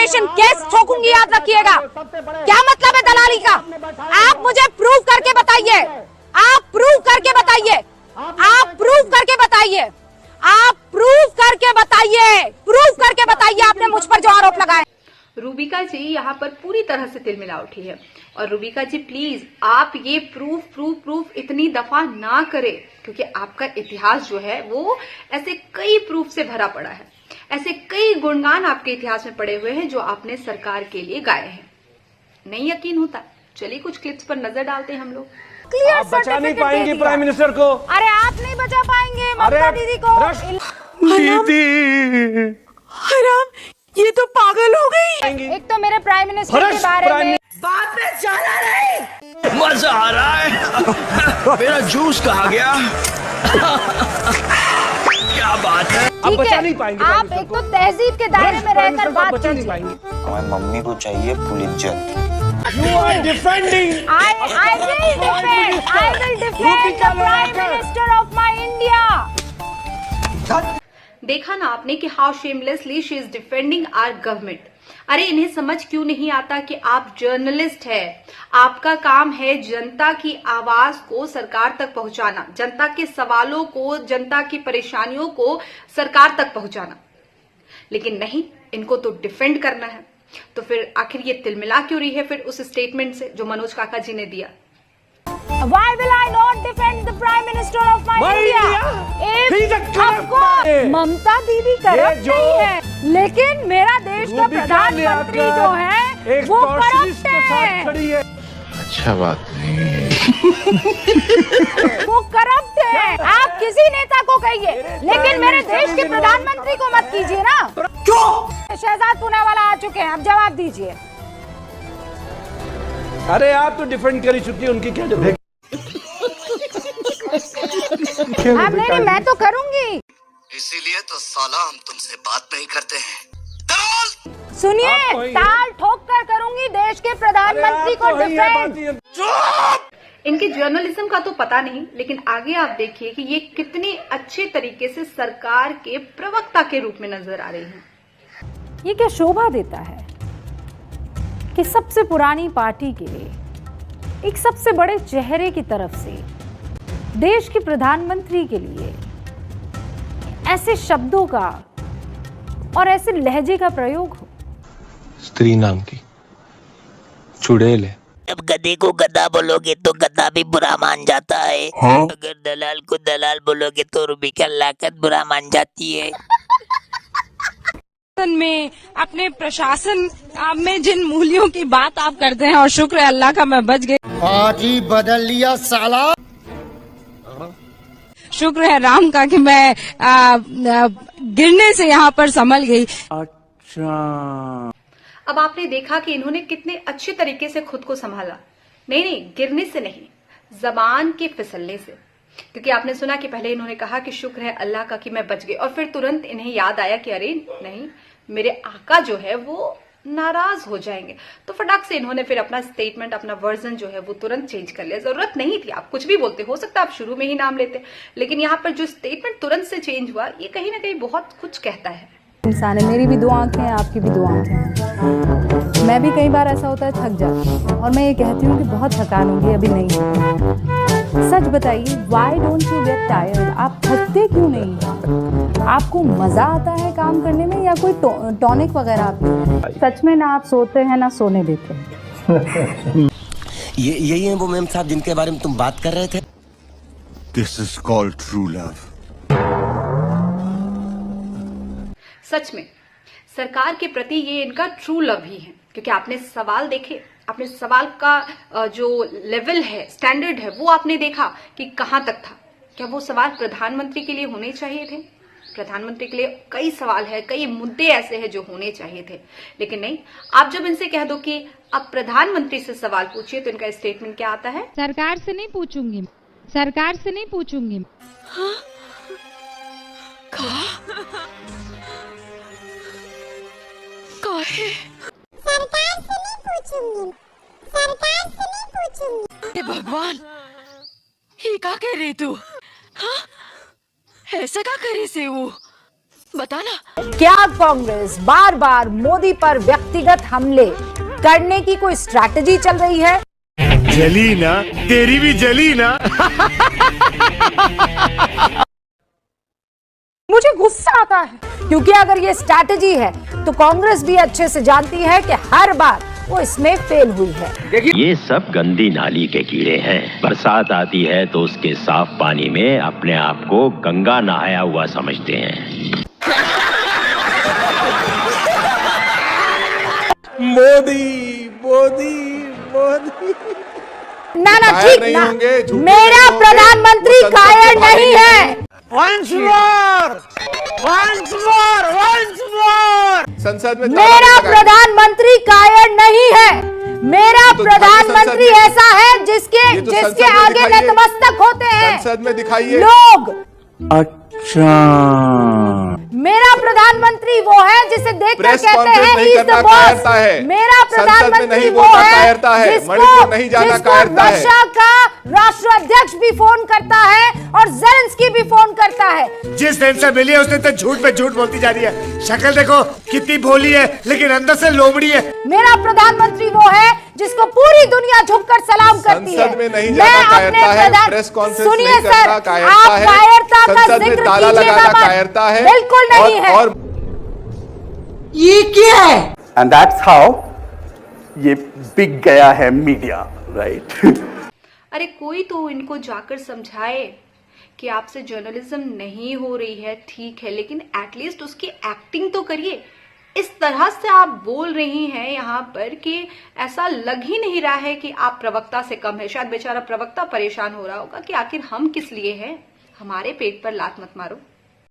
Defamation case ठोकूंगी, याद रखिएगा। क्या मतलब है दलाली का? आप मुझे प्रूव करके बताइए, आप प्रूव करके बताइए, आप प्रूव करके बताइए, आप प्रूव करके बताइए, प्रूव करके बताइए आपने मुझ पर जो आरोप लगाए। रूबिका जी यहाँ पर पूरी तरह से तिलमिला उठी है। और रूबिका जी प्लीज आप ये प्रूफ इतनी दफा ना करें, क्योंकि आपका इतिहास जो है वो ऐसे कई प्रूफ से भरा पड़ा है। ऐसे कई गुणगान आपके इतिहास में पड़े हुए हैं जो आपने सरकार के लिए गाए हैं। नहीं यकीन होता? चलिए कुछ क्लिप्स पर नजर डालते हैं हम लोग। आप बचा नहीं पाएंगे प्राइम मिनिस्टर को। अरे आप नहीं बचा पाएंगे ममता दीदी को। दीदी हराम, ये तो पागल हो गई। एक तो मेरे प्राइम मिनिस्टर के बारे में बात में जाना नहीं। मजा आ रहा है। मेरा जूस कहाँ गया? क्या बात है। आप बचा नहीं पाएंगे। आप एक तो तहजीब के दायरे में रहकर बात बचा नहीं कीजिए। पाएंगे। हमारी मम्मी को चाहिए फुल इज्जत। You are defending. I will defend the Prime Minister of my India. देखा ना आपने कि how shamelessly she is defending our government. अरे इन्हें समझ क्यों नहीं आता कि आप जर्नलिस्ट है, आपका काम है जनता की आवाज को सरकार तक पहुंचाना, जनता के सवालों को, जनता की परेशानियों को सरकार तक पहुंचाना। लेकिन नहीं, इनको तो डिफेंड करना है। तो फिर आखिर ये तिलमिला क्यों रही है फिर उस स्टेटमेंट से जो मनोज काका जी ने दिया? Why will I not defend the Prime Minister of my India? ममता दीदी करप्ट नहीं है, लेकिन मेरा देश का प्रधानमंत्री जो है वो करप्ट है। अच्छा बात नहीं। वो करप्ट है। आप किसी नेता को कहिए, लेकिन मेरे देश के प्रधानमंत्री को मत कीजिए ना। क्यों? शहजाद पूनावाला आ चुके हैं, अब जवाब दीजिए। अरे आप तो डिफेंड कर ही चुकी है, उनकी क्या डिफेंड। अब नहीं, मैं तो करूंगी। इसीलिए तो साला हम तुमसे बात नहीं करते हैं। सुनिए, ताल ठोक कर करूंगी देश के प्रधानमंत्री को डिफेंड। इनके जर्नलिज्म का तो पता नहीं, लेकिन आगे आप देखिए कि ये कितने अच्छे तरीके से सरकार के प्रवक्ता के रूप में नजर आ रही हैं। ये क्या शोभा देता है कि सबसे पुरानी पार्टी के एक सबसे बड़े चेहरे की तरफ से देश के प्रधानमंत्री के लिए ऐसे शब्दों का और ऐसे लहजे का प्रयोग हो। स्त्री नाम की चुड़ैल है। अब गधे को गधा बोलोगे तो गधा भी बुरा मान जाता है। हाँ? अगर दलाल को दलाल बोलोगे तो रूबिका लाकत बुरा मान जाती है। में अपने प्रशासन में जिन मूल्यों की बात आप करते हैं, और शुक्र है अल्लाह का मैं बच गई। आज ही बदल लिया साला। शुक्र है राम का कि मैं गिरने से यहाँ पर संभल गई। अच्छा, अब आपने देखा कि इन्होंने कितने अच्छे तरीके से खुद को संभाला। नहीं, गिरने से नहीं, जबान के फिसलने से। क्योंकि आपने सुना कि पहले इन्होंने कहा कि शुक्र है अल्लाह का कि मैं बच गई, और फिर तुरंत इन्हें याद आया कि अरे नहीं, मेरे आका जो है वो नाराज हो जाएंगे। तो फटाक से इन्होंने फिर अपना स्टेटमेंट, अपना वर्जन जो है वो तुरंत चेंज कर लिया। जरूरत नहीं थी, आप कुछ भी बोलते, हो सकता है आप शुरू में ही नाम लेते, लेकिन यहाँ पर जो स्टेटमेंट तुरंत से चेंज हुआ, ये कहीं ना कहीं बहुत कुछ कहता है। इंसान है, मेरी भी दो आंखें हैं, आपकी भी दो आंखें हैं। मैं भी कई बार ऐसा होता है थक जाती हूँ, और मैं ये कहती हूँ कि बहुत थकान होगी, अभी नहीं। सच बताइए, why don't you get tired? आप थकते क्यों नहीं? आपको मजा आता है काम करने में, या कोई टॉनिक वगैरह आप लेते हैं? सच में ना आप सोते हैं ना सोने देते हैं। ये यही है वो मैम साहब जिनके बारे में तुम बात कर रहे थे। This is called true love. सच में सरकार के प्रति ये इनका ट्रू लव ही है। क्योंकि आपने सवाल देखे, आपने सवाल का जो लेवल है, स्टैंडर्ड है, वो आपने देखा कि कहां तक था। क्या वो सवाल प्रधानमंत्री के लिए होने चाहिए थे? प्रधानमंत्री के लिए कई सवाल है, कई मुद्दे ऐसे हैं जो होने चाहिए थे, लेकिन नहीं। आप जब इनसे कह दो कि आप प्रधानमंत्री से सवाल पूछिए, तो इनका स्टेटमेंट क्या आता है? सरकार से नहीं पूछूंगी, सरकार से नहीं पूछूंगी। हाँ? सरकार से नहीं पूछूंगी, सरकार से नहीं पूछूंगी। हे भगवान, ये क्या कह रही तू? हाँ? ऐसा क्या करे से वो? बताना। क्या कांग्रेस बार बार मोदी पर व्यक्तिगत हमले करने की कोई स्ट्रैटेजी चल रही है? जली ना, तेरी भी जली ना। मुझे गुस्सा आता है, क्योंकि अगर ये स्ट्रैटेजी है तो कांग्रेस भी अच्छे से जानती है कि हर बार वो इसमें फेल हुई है। ये सब गंदी नाली के कीड़े हैं। बरसात आती है तो उसके साफ पानी में अपने आप को गंगा नहाया हुआ समझते हैं। मोदी मोदी मोदी। ना ठीक ना, मेरा प्रधानमंत्री कायर नहीं है। Once more! संसद में मेरा प्रधानमंत्री कायर नहीं है। मेरा प्रधानमंत्री ऐसा है जिसके आगे नतमस्तक होते हैं। संसद में दिखाइए लोग। अच्छा, मेरा प्रधानमंत्री वो है जिसे देखकर कहते हैं ही इज द बॉस। मेरा प्रधानमंत्री वो है जिसको रशिया का राष्ट्राध्यक्ष भी फोन करता है और ज़ेलेंस्की भी फोन करता है। जिस दिन से मिली है उसने तो झूठ पे झूठ बोलती जा रही है। शक्ल देखो कितनी भोली है, लेकिन अंदर से लोमड़ी है। मेरा प्रधानमंत्री वो है जिसको पूरी दुनिया झुककर सलाम करती है। संसद में नहीं जाना कायरता है, प्रेस कॉन्फ्रेंस नहीं करना कायरता है, कायरता का संसद में जिक्र ताला लगाना कायरता है, बिल्कुल नहीं है। और ये क्या है? एंड दैट्स हाउ ये बिक गया है मीडिया, राइट? अरे कोई तो इनको जाकर समझाए कि आपसे जर्नलिज्म नहीं हो रही है, ठीक है, लेकिन एटलीस्ट उसकी एक्टिंग तो करिए। इस तरह से आप बोल रही हैं यहाँ पर कि ऐसा लग ही नहीं रहा है कि आप प्रवक्ता से कम है। शायद बेचारा प्रवक्ता परेशान हो रहा होगा कि आखिर हम किस लिए हैं। हमारे पेट पर लात मत मारो।